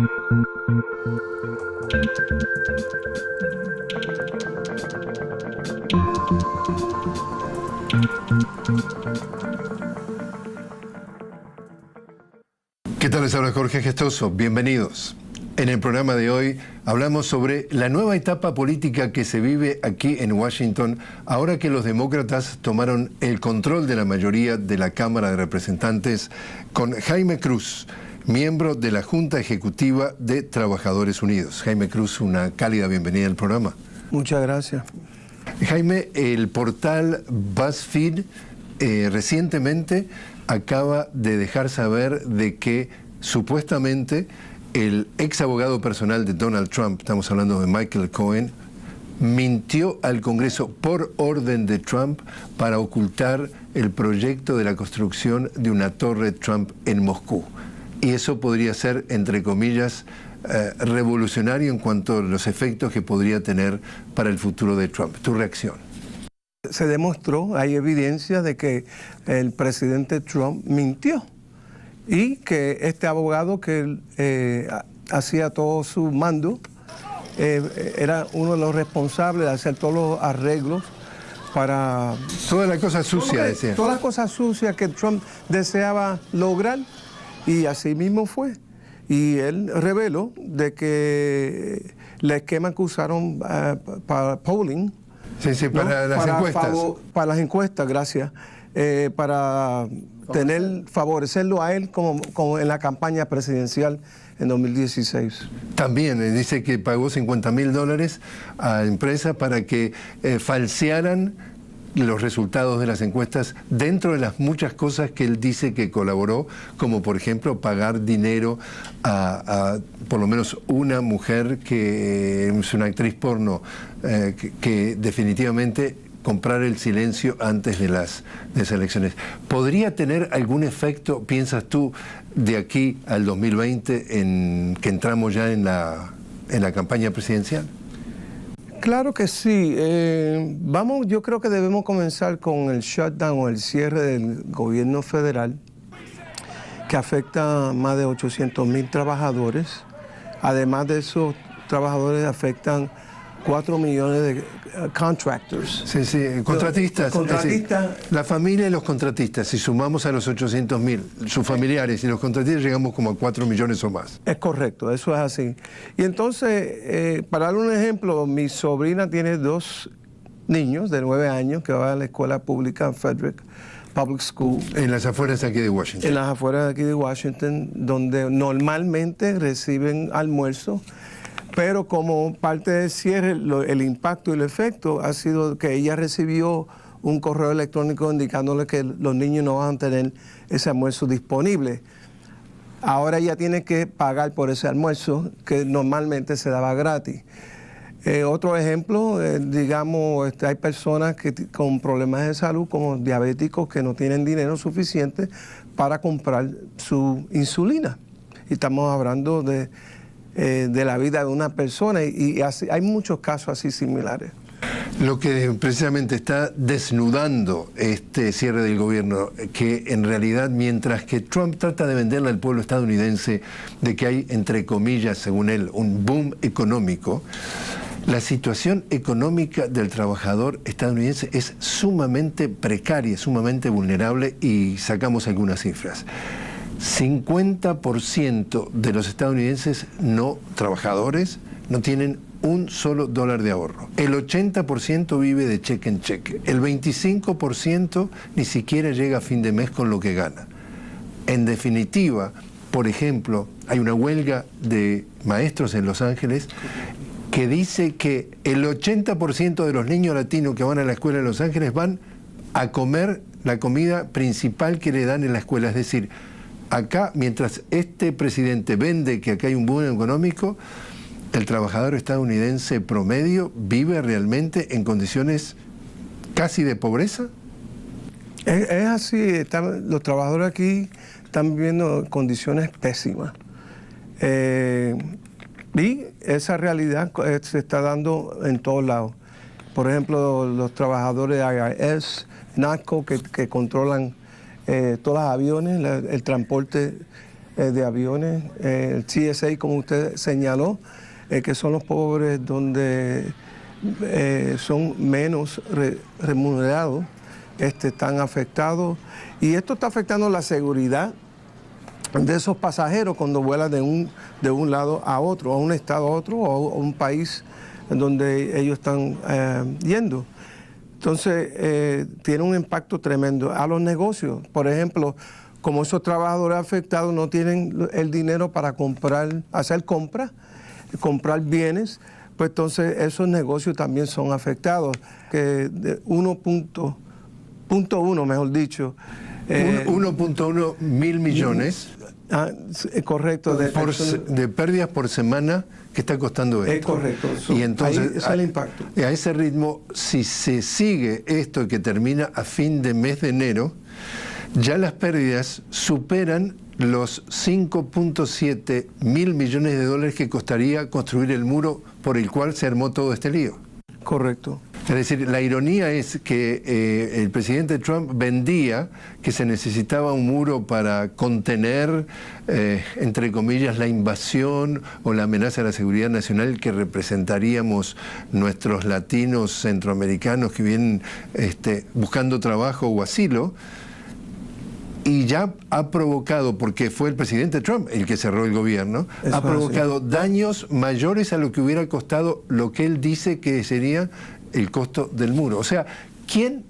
¿Qué tal? Les habla Jorge Gestoso. Bienvenidos. En el programa de hoy hablamos sobre la nueva etapa política que se vive aquí en Washington ahora que los demócratas tomaron el control de la mayoría de la Cámara de Representantes con Jaime Cruz, miembro de la Junta Ejecutiva de Trabajadores Unidos. Jaime Cruz, una cálida bienvenida al programa. Muchas gracias. Jaime, el portal BuzzFeed recientemente acaba de dejar saber de que supuestamente el ex abogado personal de Donald Trump, estamos hablando de Michael Cohen, mintió al Congreso por orden de Trump para ocultar el proyecto de la construcción de una torre Trump en Moscú. Y eso podría ser, entre comillas, revolucionario en cuanto a los efectos que podría tener para el futuro de Trump. ¿Tu reacción? Se demostró, hay evidencia de que el presidente Trump mintió y que este abogado que hacía todo su mando era uno de los responsables de hacer todos los arreglos para... Toda la cosa sucia, decía. Todas las cosas sucias que Trump deseaba lograr, y así mismo fue. Y él reveló de que el esquema que usaron para polling, sí, para las encuestas. Para las encuestas, gracias. Para favorecerlo a él como en la campaña presidencial en 2016. También dice que pagó $50,000 a empresas para que falsearan los resultados de las encuestas dentro de las muchas cosas que él dice que colaboró, como por ejemplo pagar dinero a por lo menos una mujer que es una actriz porno que definitivamente comprar el silencio antes de las elecciones. ¿Podría tener algún efecto, piensas tú, de aquí al 2020 en que entramos ya en la campaña presidencial? Claro que sí. Yo creo que debemos comenzar con el shutdown o el cierre del gobierno federal, que afecta a más de 800,000 trabajadores. Además de esos trabajadores afectan 4 millones de contractors. Sí, contratistas. Contratistas. La familia y los contratistas, si sumamos a los 800,000, sus familiares y los contratistas, llegamos como a 4 millones o más. Es correcto, eso es así. Y entonces, para dar un ejemplo, mi sobrina tiene 2 niños de 9 años que van a la escuela pública en Frederick Public School. En las afueras de aquí de Washington. En las afueras de aquí de Washington, donde normalmente reciben almuerzo. Pero como parte del cierre, el impacto y el efecto ha sido que ella recibió un correo electrónico indicándole que los niños no van a tener ese almuerzo disponible. Ahora ella tiene que pagar por ese almuerzo que normalmente se daba gratis. Otro ejemplo, digamos, hay personas con problemas de salud como diabéticos que no tienen dinero suficiente para comprar su insulina. Y estamos hablando de la vida de una persona y así, hay muchos casos así similares. Lo que precisamente está desnudando este cierre del gobierno, que en realidad mientras que Trump trata de venderle al pueblo estadounidense de que hay, entre comillas, según él, un boom económico, la situación económica del trabajador estadounidense es sumamente precaria, sumamente vulnerable, y sacamos algunas cifras. 50% de los estadounidenses no trabajadores no tienen un solo dólar de ahorro. El 80% vive de cheque en cheque. El 25% ni siquiera llega a fin de mes con lo que gana. En definitiva, por ejemplo, hay una huelga de maestros en Los Ángeles que dice que el 80% de los niños latinos que van a la escuela en Los Ángeles van a comer la comida principal que le dan en la escuela. Es decir, acá, mientras este presidente vende que acá hay un boom económico, el trabajador estadounidense promedio vive realmente en condiciones casi de pobreza. Es así, los trabajadores aquí están viviendo condiciones pésimas. Y esa realidad se está dando en todos lados. Por ejemplo, los trabajadores de IRS, NACO, que controlan todos los aviones, el transporte de aviones, el TSA, como usted señaló, que son los pobres donde son menos remunerados, están afectados. Y esto está afectando la seguridad de esos pasajeros cuando vuelan de un lado a otro, a un estado a otro, o a un país donde ellos están yendo. Entonces, tiene un impacto tremendo a los negocios. Por ejemplo, como esos trabajadores afectados no tienen el dinero para hacer compras, comprar bienes, pues entonces esos negocios también son afectados. Que 1.1, mejor dicho. 1.1 mil millones. Correcto. De pérdidas por semana que está costando esto. Es correcto. Y entonces, ahí es el impacto. A ese ritmo, si se sigue esto que termina a fin de mes de enero, ya las pérdidas superan los 5.7 mil millones de dólares que costaría construir el muro por el cual se armó todo este lío. Correcto. Es decir, la ironía es que el presidente Trump vendía que se necesitaba un muro para contener, entre comillas, la invasión o la amenaza a la seguridad nacional que representaríamos nuestros latinos centroamericanos que vienen buscando trabajo o asilo. Y ya ha provocado, porque fue el presidente Trump el que cerró el gobierno, ha provocado daños mayores a lo que hubiera costado lo que él dice que sería el costo del muro. O sea, ¿quién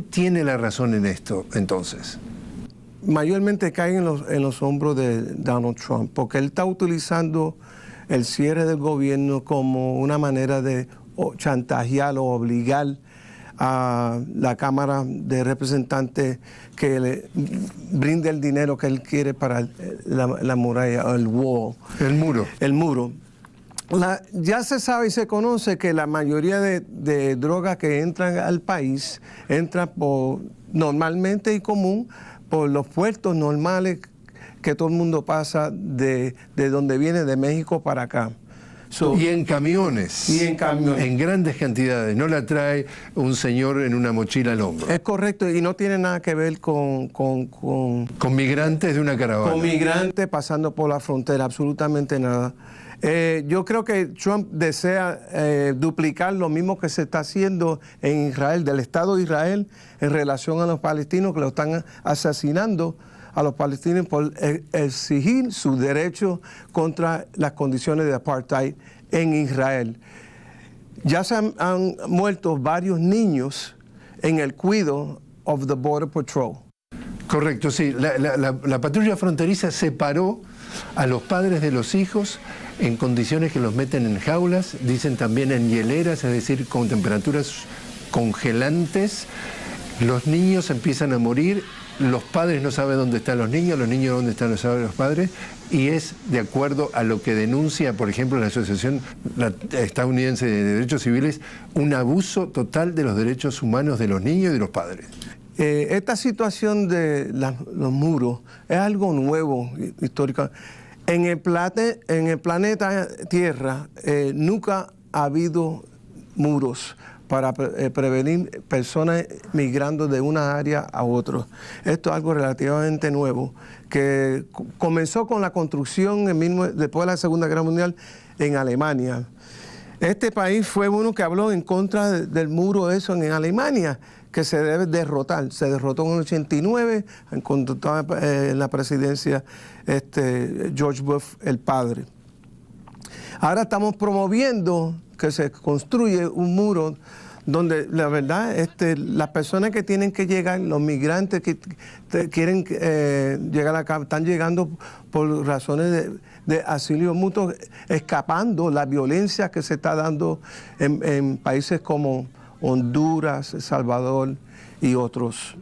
tiene la razón en esto entonces? Mayormente caen en los hombros de Donald Trump, porque él está utilizando el cierre del gobierno como una manera de chantajear o obligar a la Cámara de Representantes que le brinde el dinero que él quiere para la muralla, el wall. El muro. El muro. Ya se sabe y se conoce que la mayoría de drogas que entran al país entran normalmente y común por los puertos normales que todo el mundo pasa de donde viene, de México para acá. Y en camiones. Y en camiones. En grandes cantidades. No la trae un señor en una mochila al hombro. Es correcto, y no tiene nada que ver con migrantes de una caravana. Con migrantes pasando por la frontera, absolutamente nada. Yo creo que Trump desea duplicar lo mismo que se está haciendo en Israel, del Estado de Israel, en relación a los palestinos que lo están asesinando a los palestinos por exigir su derecho contra las condiciones de apartheid en Israel. Ya se han muerto varios niños en el cuidado of the Border Patrol. Correcto, sí. La patrulla fronteriza separó a los padres de los hijos en condiciones que los meten en jaulas, dicen también en hieleras, es decir, con temperaturas congelantes. Los niños empiezan a morir. Los padres no saben dónde están los niños dónde están los padres, y es de acuerdo a lo que denuncia, por ejemplo, la Asociación Estadounidense de Derechos Civiles, un abuso total de los derechos humanos de los niños y de los padres. Esta situación de los muros es algo nuevo, histórico. En el planeta Tierra nunca ha habido muros para prevenir personas migrando de una área a otra. Esto es algo relativamente nuevo, que comenzó con la construcción después de la Segunda Guerra Mundial en Alemania. Este país fue uno que habló en contra del muro eso en Alemania, que se debe derrotar. Se derrotó en el 89, cuando estaba en la presidencia George Bush, el padre. Ahora estamos promoviendo que se construye un muro donde la verdad las personas que tienen que llegar, los migrantes que quieren llegar acá, están llegando por razones de asilo mutuo, escapando la violencia que se está dando en países como Honduras, El Salvador y otros.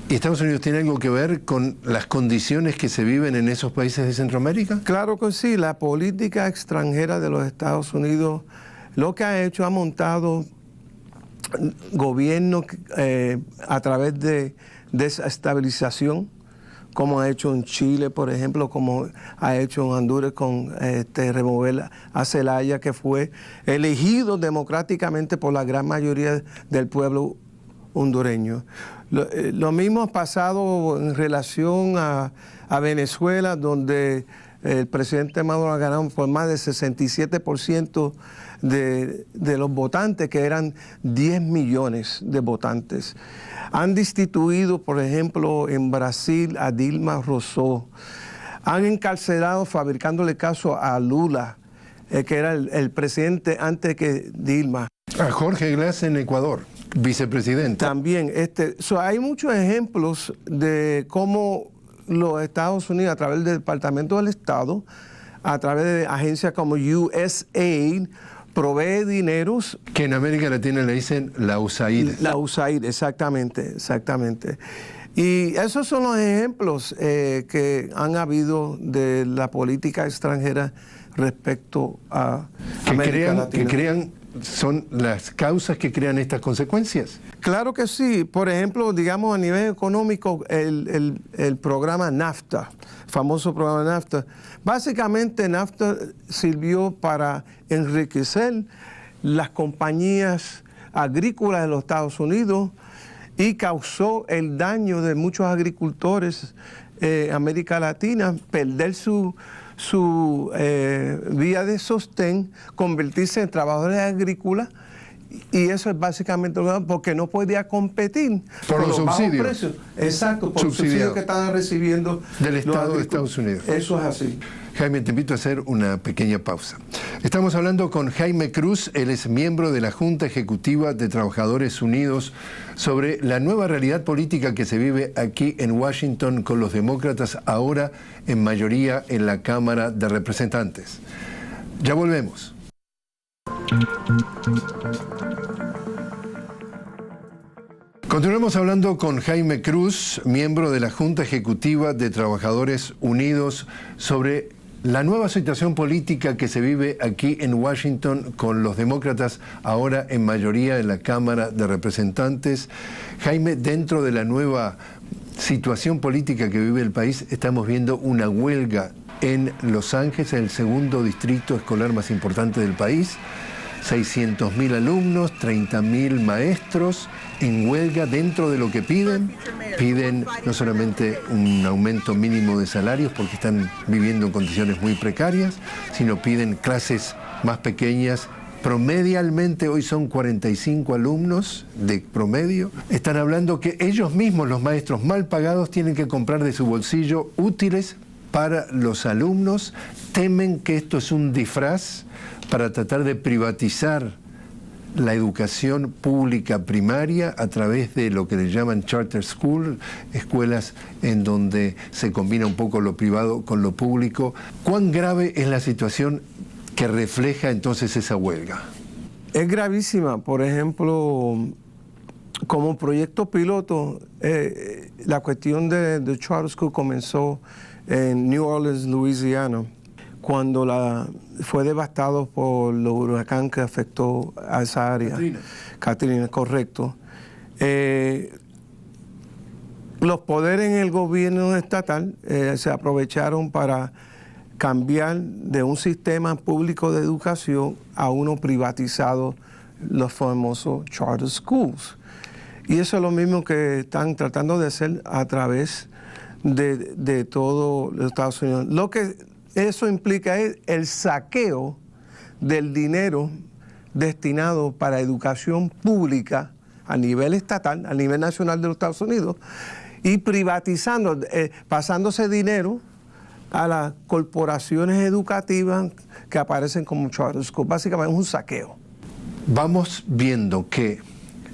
¿Y Estados Unidos tiene algo que ver con las condiciones que se viven en esos países de Centroamérica? Claro que sí. La política extranjera de los Estados Unidos lo que ha hecho, ha montado gobierno a través de desestabilización, como ha hecho en Chile, por ejemplo, como ha hecho en Honduras con remover a Zelaya, que fue elegido democráticamente por la gran mayoría del pueblo hondureños. Lo mismo ha pasado en relación a Venezuela, donde el presidente Maduro ha ganado por más del 67% de los votantes, que eran 10 millones de votantes. Han destituido, por ejemplo, en Brasil a Dilma Rousseff. Han encarcelado, fabricándole caso a Lula, que era el presidente antes que Dilma. A Jorge Glass en Ecuador, vicepresidente. También, hay muchos ejemplos de cómo los Estados Unidos, a través del Departamento del Estado, a través de agencias como USAID, provee dineros. Que en América Latina le dicen la USAID. La USAID, exactamente. Y esos son los ejemplos que han habido de la política extranjera respecto a América Latina. ¿Son las causas que crean estas consecuencias? Claro que sí. Por ejemplo, digamos a nivel económico, el programa NAFTA, famoso programa NAFTA. Básicamente NAFTA sirvió para enriquecer las compañías agrícolas de los Estados Unidos y causó el daño de muchos agricultores en América Latina, perder su vía de sostén, convertirse en trabajadores agrícolas, y eso es básicamente porque no podía competir por los subsidios. Precios. Exacto, por los subsidios que estaban recibiendo del Estado de Estados Unidos. Eso es así. Jaime, te invito a hacer una pequeña pausa. Estamos hablando con Jaime Cruz, él es miembro de la Junta Ejecutiva de Trabajadores Unidos, sobre la nueva realidad política que se vive aquí en Washington con los demócratas ahora en mayoría en la Cámara de Representantes. Ya volvemos. Continuamos hablando con Jaime Cruz, miembro de la Junta Ejecutiva de Trabajadores Unidos, sobre la nueva situación política que se vive aquí en Washington con los demócratas ahora en mayoría en la Cámara de Representantes. Jaime, dentro de la nueva situación política que vive el país, estamos viendo una huelga en Los Ángeles, el segundo distrito escolar más importante del país. 600.000 alumnos, 30.000 maestros en huelga dentro de lo que piden. Piden no solamente un aumento mínimo de salarios porque están viviendo en condiciones muy precarias, sino piden clases más pequeñas. Promedialmente hoy son 45 alumnos de promedio. Están hablando que ellos mismos, los maestros mal pagados, tienen que comprar de su bolsillo útiles para los alumnos. Temen que esto es un disfraz para tratar de privatizar la educación pública primaria a través de lo que le llaman charter school, escuelas en donde se combina un poco lo privado con lo público. ¿Cuán grave es la situación que refleja entonces esa huelga? Es gravísima. Por ejemplo, como proyecto piloto, la cuestión de charter school comenzó en New Orleans, Louisiana, cuando fue devastado por el huracán que afectó a esa área. Katrina, correcto. Los poderes en el gobierno estatal se aprovecharon para cambiar de un sistema público de educación a uno privatizado, los famosos charter schools. Y eso es lo mismo que están tratando de hacer a través de todo los Estados Unidos. Lo que eso implica es el saqueo del dinero destinado para educación pública a nivel estatal, a nivel nacional de los Estados Unidos, y privatizando, pasándose dinero a las corporaciones educativas que aparecen como charter school. Básicamente es un saqueo. Vamos viendo que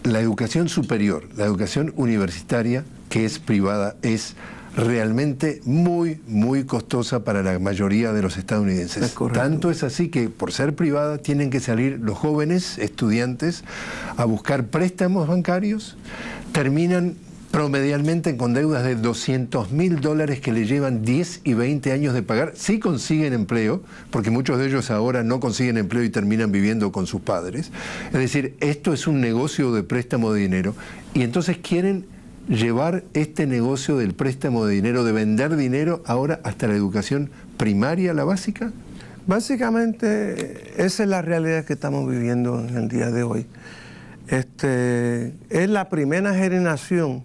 la educación superior, la educación universitaria, que es privada, es realmente muy, muy costosa para la mayoría de los estadounidenses. Tanto es así que por ser privada tienen que salir los jóvenes estudiantes a buscar préstamos bancarios, terminan promedialmente con deudas de $200.000 que le llevan 10 y 20 años de pagar, si consiguen empleo, porque muchos de ellos ahora no consiguen empleo y terminan viviendo con sus padres. Es decir, esto es un negocio de préstamo de dinero, y entonces quieren llevar este negocio del préstamo de dinero, de vender dinero, ahora hasta la educación primaria, la básica. Básicamente, esa es la realidad que estamos viviendo en el día de hoy. Es la primera generación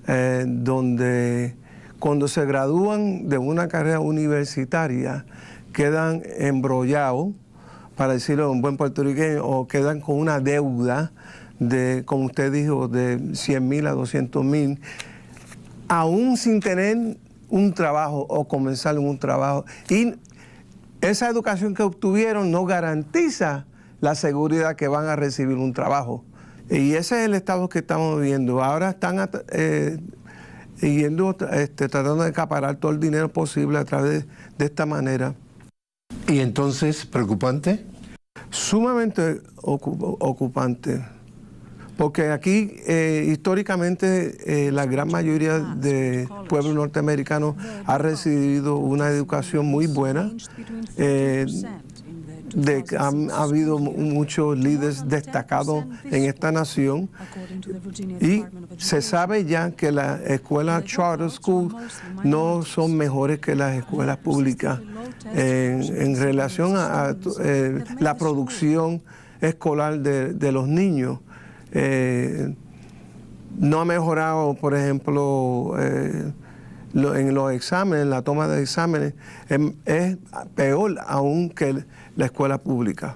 donde cuando se gradúan de una carrera universitaria quedan embrollados, para decirlo en buen puertorriqueño, o quedan con una deuda de, como usted dijo, de 100,000 a 200,000, aún sin tener un trabajo o comenzar en un trabajo. Y esa educación que obtuvieron no garantiza la seguridad que van a recibir un trabajo. Y ese es el estado que estamos viviendo. Ahora están tratando de acaparar todo el dinero posible a través de esta manera. ¿Y entonces preocupante? Sumamente ocupante. Porque aquí históricamente la gran mayoría del pueblo norteamericano ha recibido una educación muy buena. Ha habido muchos líderes destacados en esta nación y se sabe ya que las escuelas charter school no son mejores que las escuelas públicas en relación a la producción escolar de los niños. No ha mejorado, por ejemplo, en los exámenes, la toma de exámenes, es peor aún que la escuela pública.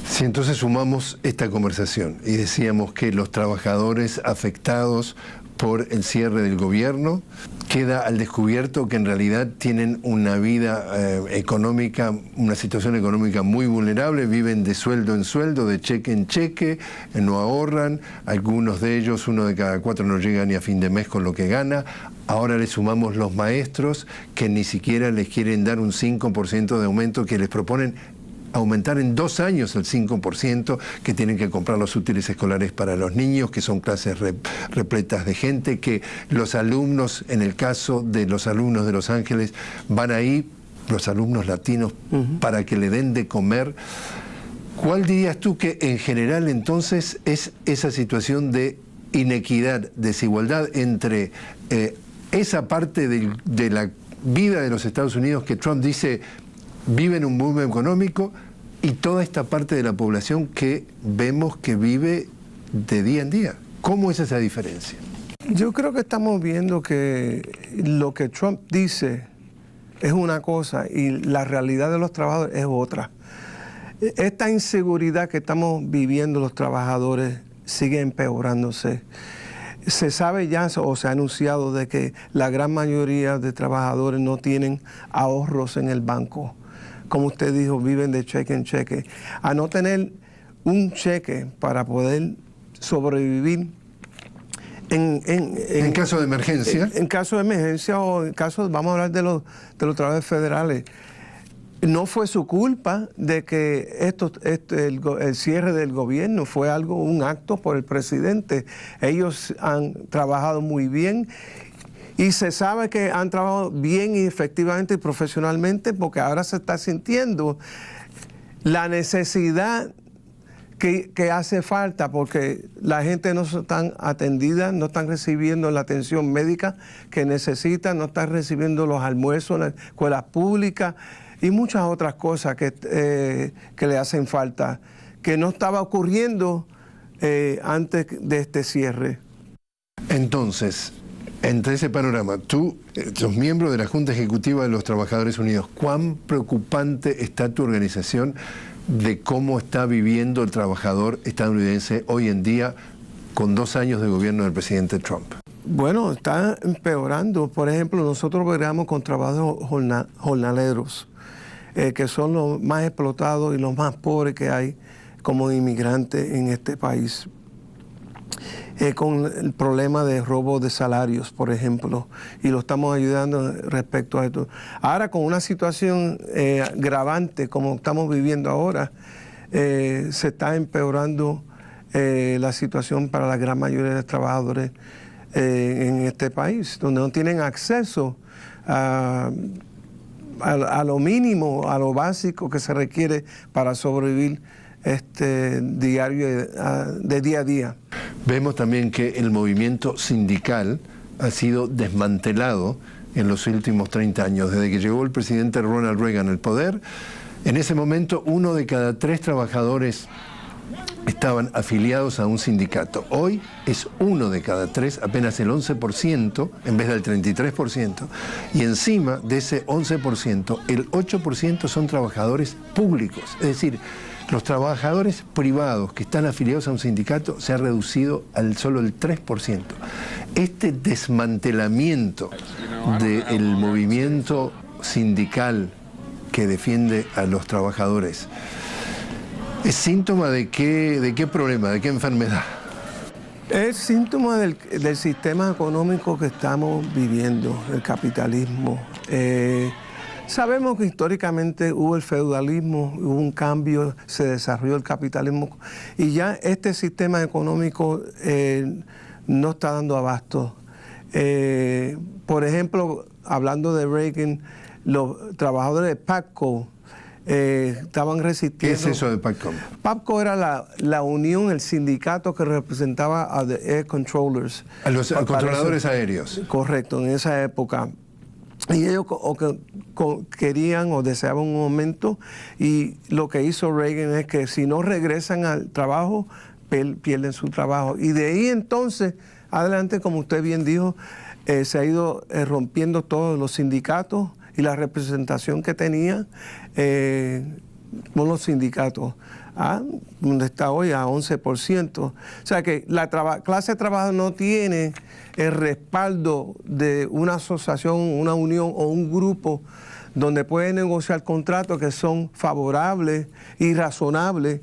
Si entonces sumamos esta conversación y decíamos que los trabajadores afectados por el cierre del gobierno, queda al descubierto que en realidad tienen una vida económica, una situación económica muy vulnerable, viven de sueldo en sueldo, de cheque en cheque, no ahorran, algunos de ellos, 1 de cada 4 no llega ni a fin de mes con lo que gana. Ahora le sumamos los maestros que ni siquiera les quieren dar un 5% de aumento, que les proponen aumentar en 2 años el 5%, que tienen que comprar los útiles escolares para los niños, que son clases repletas de gente, que los alumnos, en el caso de los alumnos de Los Ángeles, van ahí, los alumnos latinos, para que le den de comer. ¿Cuál dirías tú que en general entonces es esa situación de inequidad, desigualdad entre esa parte de la vida de los Estados Unidos que Trump dice vive en un boom económico, y toda esta parte de la población que vemos que vive de día en día? ¿Cómo es esa diferencia? Yo creo que estamos viendo que lo que Trump dice es una cosa y la realidad de los trabajadores es otra. Esta inseguridad que estamos viviendo los trabajadores sigue empeorándose. Se sabe ya, o se ha anunciado, de que la gran mayoría de trabajadores no tienen ahorros en el banco. Como usted dijo, viven de cheque en cheque. A no tener un cheque para poder sobrevivir en caso de emergencia. En caso de emergencia, o en caso, vamos a hablar de los trabajadores federales. No fue su culpa de que el cierre del gobierno fue un acto por el presidente. Ellos han trabajado muy bien. Y se sabe que han trabajado bien y efectivamente y profesionalmente, porque ahora se está sintiendo la necesidad que hace falta, porque la gente no están atendida, no están recibiendo la atención médica que necesitan, no están recibiendo los almuerzos en las escuelas públicas y muchas otras cosas que le hacen falta, que no estaba ocurriendo antes de este cierre. Entonces, entre ese panorama, tú sos miembro de la Junta Ejecutiva de los Trabajadores Unidos. ¿Cuán preocupante está tu organización de cómo está viviendo el trabajador estadounidense hoy en día con 2 años de gobierno del presidente Trump? Bueno, está empeorando. Por ejemplo, nosotros operamos con trabajos jornaleros, que son los más explotados y los más pobres que hay como inmigrantes en este país. Con el problema de robo de salarios, por ejemplo, y lo estamos ayudando respecto a esto. Ahora, con una situación agravante como estamos viviendo ahora, se está empeorando la situación para la gran mayoría de los trabajadores en este país, donde no tienen acceso a lo mínimo, a lo básico que se requiere para sobrevivir diario, de día a día. Vemos también que el movimiento sindical ha sido desmantelado en los últimos 30 años. Desde que llegó el presidente Ronald Reagan al poder, en ese momento 1 de cada 3 trabajadores estaban afiliados a un sindicato. Hoy es 1 de cada 3, apenas el 11%, en vez del 33%, y encima de ese 11%, el 8% son trabajadores públicos. Es decir, los trabajadores privados que están afiliados a un sindicato se ha reducido al solo el 3%. Este desmantelamiento del movimiento sindical que defiende a los trabajadores, ¿es síntoma de qué problema, de qué enfermedad? Es síntoma del sistema económico que estamos viviendo, el capitalismo. Sabemos que históricamente hubo el feudalismo, hubo un cambio, se desarrolló el capitalismo y ya este sistema económico no está dando abasto. Por ejemplo, hablando de Reagan, los trabajadores de PAPCO estaban resistiendo. ¿Qué es eso de PAPCO? PAPCO era la unión, el sindicato que representaba a the air controllers. A los controladores aéreos. Correcto, en esa época. Y ellos querían o deseaban un aumento, y lo que hizo Reagan es que si no regresan al trabajo, pierden su trabajo. Y de ahí entonces, adelante, como usted bien dijo, se ha ido rompiendo todos los sindicatos y la representación que tenía con los sindicatos, donde está hoy a 11%. O sea que la clase de trabajo no tiene el respaldo de una asociación, una unión o un grupo donde puede negociar contratos que son favorables y razonables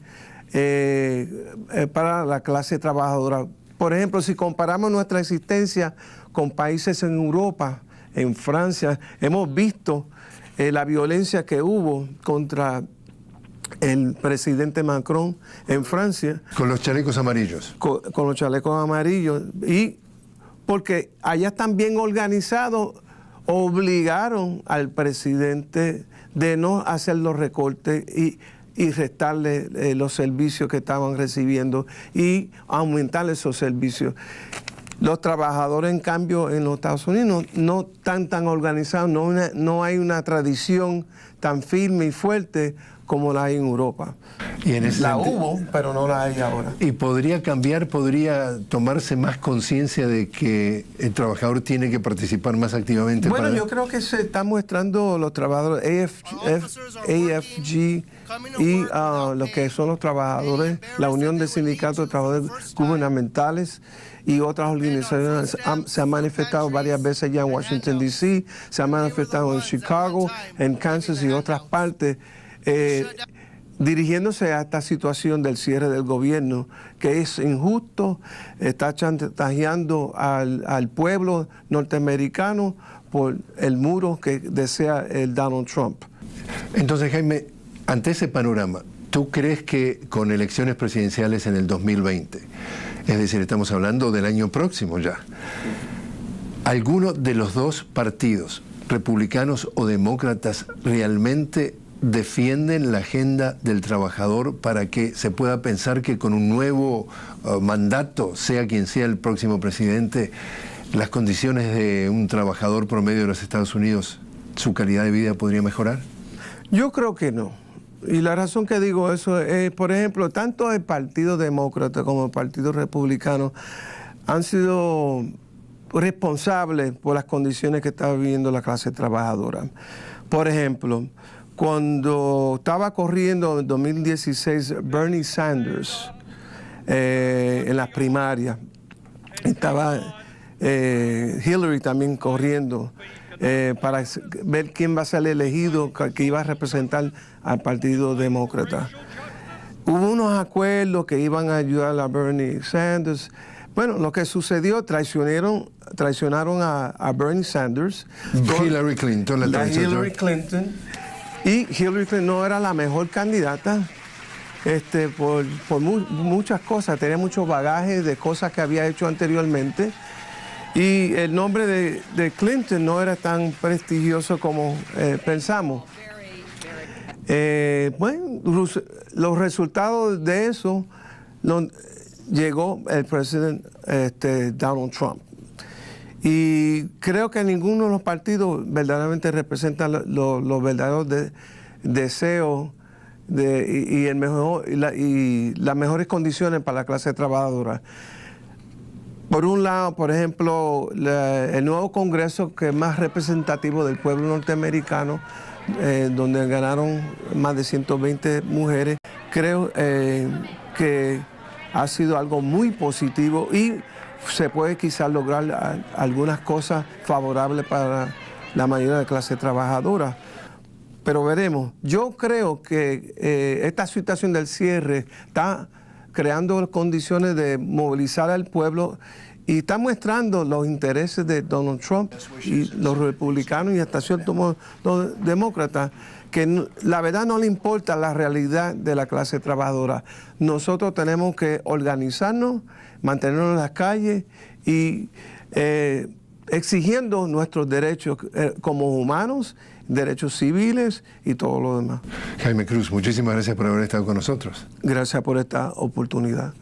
para la clase trabajadora. Por ejemplo, si comparamos nuestra existencia con países en Europa, en Francia, hemos visto la violencia que hubo contra el presidente Macron en Francia. Con los chalecos amarillos. Con los chalecos amarillos. Y porque allá están bien organizados, obligaron al presidente de no hacer los recortes y restarle los servicios que estaban recibiendo y aumentar esos servicios. Los trabajadores, en cambio, en los Estados Unidos no están tan organizados, no hay una tradición tan firme y fuerte como la hay en Europa. Y en ese hubo, pero no la hay ahora. ¿Y podría cambiar, podría tomarse más conciencia de que el trabajador tiene que participar más activamente? Bueno, yo creo que se están mostrando los trabajadores AFG y lo que son los trabajadores, la Unión de Sindicatos de Trabajadores Gubernamentales y otras organizaciones se han manifestado varias veces ya en Washington, D.C., se han manifestado en Chicago, en Kansas y otras partes, dirigiéndose a esta situación del cierre del gobierno, que es injusto, está chantajeando al pueblo norteamericano por el muro que desea el Donald Trump. Entonces, Jaime, ante ese panorama, ¿tú crees que con elecciones presidenciales en el 2020, es decir, estamos hablando del año próximo ya, alguno de los dos partidos, republicanos o demócratas, realmente defienden la agenda del trabajador para que se pueda pensar que con un nuevo mandato, sea quien sea el próximo presidente, las condiciones de un trabajador promedio de los Estados Unidos, su calidad de vida podría mejorar? Yo creo que no. Y la razón que digo eso es, por ejemplo, tanto el Partido Demócrata como el Partido Republicano han sido responsables por las condiciones que está viviendo la clase trabajadora. Por ejemplo, cuando estaba corriendo en 2016 Bernie Sanders en las primarias, estaba Hillary también corriendo para ver quién va a ser elegido, que iba a representar al Partido Demócrata. Hubo unos acuerdos que iban a ayudar a Bernie Sanders. Bueno, lo que sucedió, traicionaron a Bernie Sanders. Hillary Clinton, Hillary Clinton. Y Hillary Clinton no era la mejor candidata por muchas cosas. Tenía mucho bagaje de cosas que había hecho anteriormente. Y el nombre de Clinton no era tan prestigioso como pensamos. Bueno, los resultados de eso llegó el presidente Donald Trump. Y creo que ninguno de los partidos verdaderamente representa los verdaderos deseos y las mejores condiciones para la clase trabajadora. Por un lado, por ejemplo, el nuevo Congreso, que es más representativo del pueblo norteamericano, donde ganaron más de 120 mujeres, creo que ha sido algo muy positivo y se puede quizás lograr algunas cosas favorables para la mayoría de la clase trabajadora. Pero veremos. Yo creo que esta situación del cierre está creando condiciones de movilizar al pueblo y está mostrando los intereses de Donald Trump y los republicanos y hasta cierto modo los demócratas, que la verdad no le importa la realidad de la clase trabajadora. Nosotros tenemos que organizarnos, mantenernos en las calles y exigiendo nuestros derechos como humanos, derechos civiles y todo lo demás. Jaime Cruz, muchísimas gracias por haber estado con nosotros. Gracias por esta oportunidad.